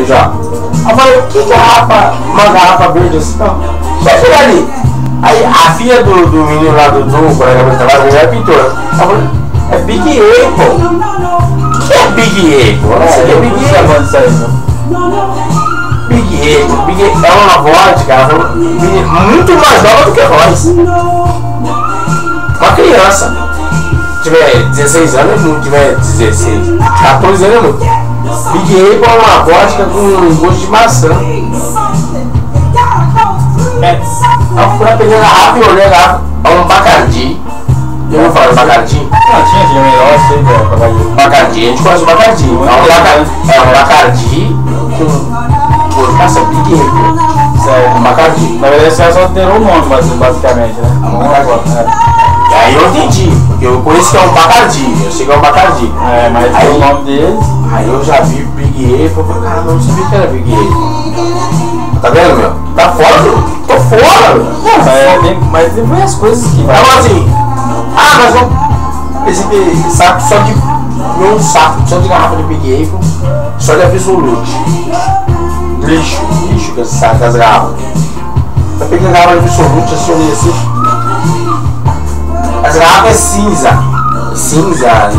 verde, ó. Eu falei, que garrafa? Uma garrafa verde assim, não. Só chegar ali. Aí a filha do menino lá do colega meu trabalho, ele é pintora. Eu falei, é Big Apple. O que é Big Apple? Eu não sei o que é Big Apple. Big Apple. Big Apple é uma vodka, muito mais nova do que nós. Uma criança. Se tiver 16 anos é muito, tiver 16, 14 anos é muito. Big Apple é uma vodka com gosto de maçã. Eu fui pegar a garrafa e olhei a garrafa. É um Bacardi. Já ouviu falar do Bacardi? Tinha melhor, sei lá, Bacardi, a gente conhece o Bacardi. É um Bacardi com caça Big Apple. Um Bacardi. Na verdade, você só alterou o nome, basicamente, né? Aí eu entendi, porque eu conheço que é um Bacardi, eu sei que é um Bacardi. Mas aí, o nome deles. Aí eu já vi Big Apple, eu falei, caramba, eu não sabia que era Big Apple. Tá vendo, meu? Tá fora, tô fora, meu. Mas tem várias coisas que vai. Então assim, mas vamos. Esse saco só de. Um saco só de garrafa de Big Apple, só de Absolute. Lixo que esse saco das garrafas. Eu peguei a garrafa de Absolute, assim, olhei assim. As garrafas é cinza. Cinza.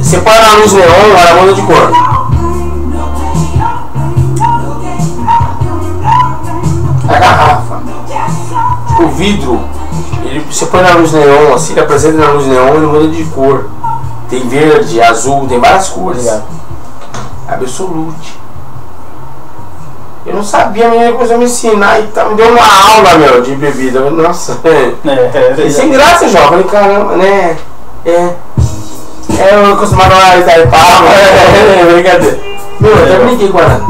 Você põe na luz neon, ela muda de cor. A garrafa, o vidro, você põe na luz neon, assim, ele apresenta na luz neon, ele muda de cor. Tem verde, azul, tem várias cores. Absolute. Eu não sabia, a menina começou a me ensinar e me deu uma aula, meu, de bebida. Nossa, sem graça, João. Eu falei, caramba, né? Eu acostumado a Itaipava, brincadeira. Meu, eu até brinquei com ela.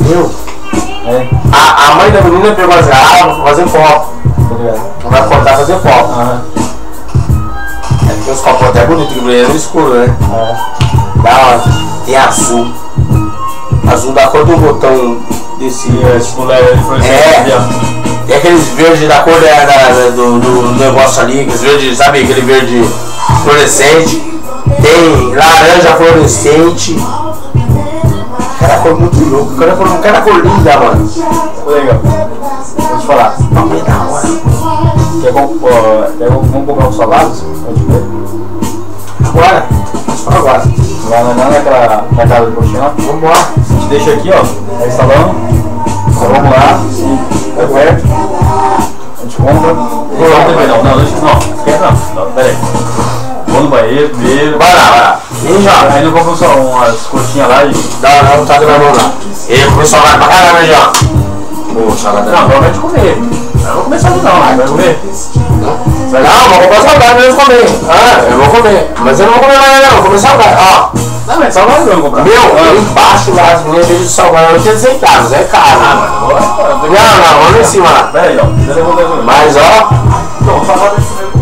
Meu, a mãe da menina pegou as garrafas pra fazer copo. Vai cortar e fazer copo. Tem uns copos até bonitos que brilham no escuro, né? Tem azul. Azul da cor do botão desse. Tem aqueles verdes da cor do negócio ali, aqueles verdes, sabe? Aquele verde fluorescente. Tem laranja fluorescente. Cada cor muito louca, cada cor linda, mano. Legal. Vou te falar. Vamos da hora. Vamos comprar uns salados? Agora? Só agora. Lá na casa do Coxinha. Vamos embora. A gente deixa aqui, ó. Aí instalando. Vamos lá. É perto. A gente compra. Não, pera aí. Vou no banheiro primeiro. Vai lá. E já. Aí não compra só umas coxinhas lá e. Não, tá de mão lá. Ele comeu salgado pra caramba, hein, João? Pô, salgado. Não, agora vai te comer. Eu não vou comer salgado não, vai comer? Não, vou comprar salgado mesmo comer. Eu vou comer. Mas eu não vou comer mais não, vou comer salgado. Não, mas salgado eu vou comprar. Meu, embaixo lá, as meninas de salgado, 80 centavos, é caro. Não, vamos em cima lá. Pera aí, ó. Mas, ó. Não, salgado é isso mesmo.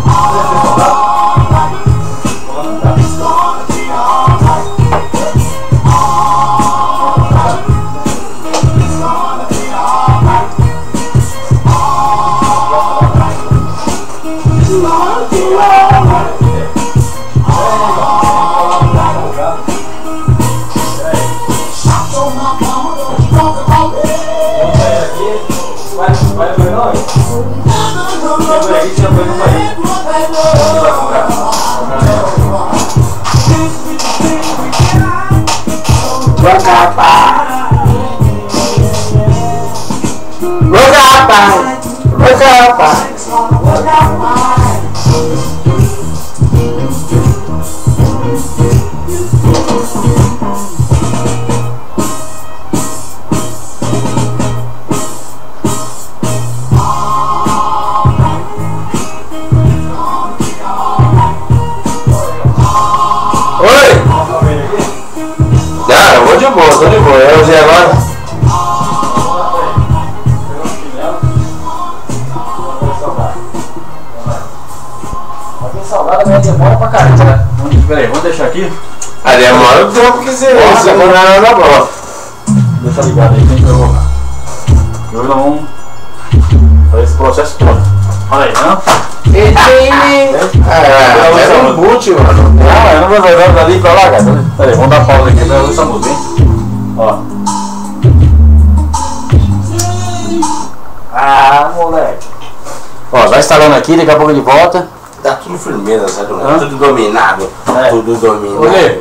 Tô de boa. Eu usei agora. Salgado vai demora pra caramba, né? Peraí, vamos deixar aqui. Demora o tempo que você não é nada bom. Deixa ligado aí, tem que colocar. E hoje nós vamos fazer esse processo todo. Olha aí, né? É um boot, mano. Não, eu não vou jogar dali pra lá, cara. Peraí, vamos dar pausa aqui pra ver essa música, hein? Ó. Ah, moleque. Ó, vai instalando aqui, daqui a pouco ele volta. Tá tudo firmeza, sabe? Tudo dominado. É. Tudo dominado. Olê.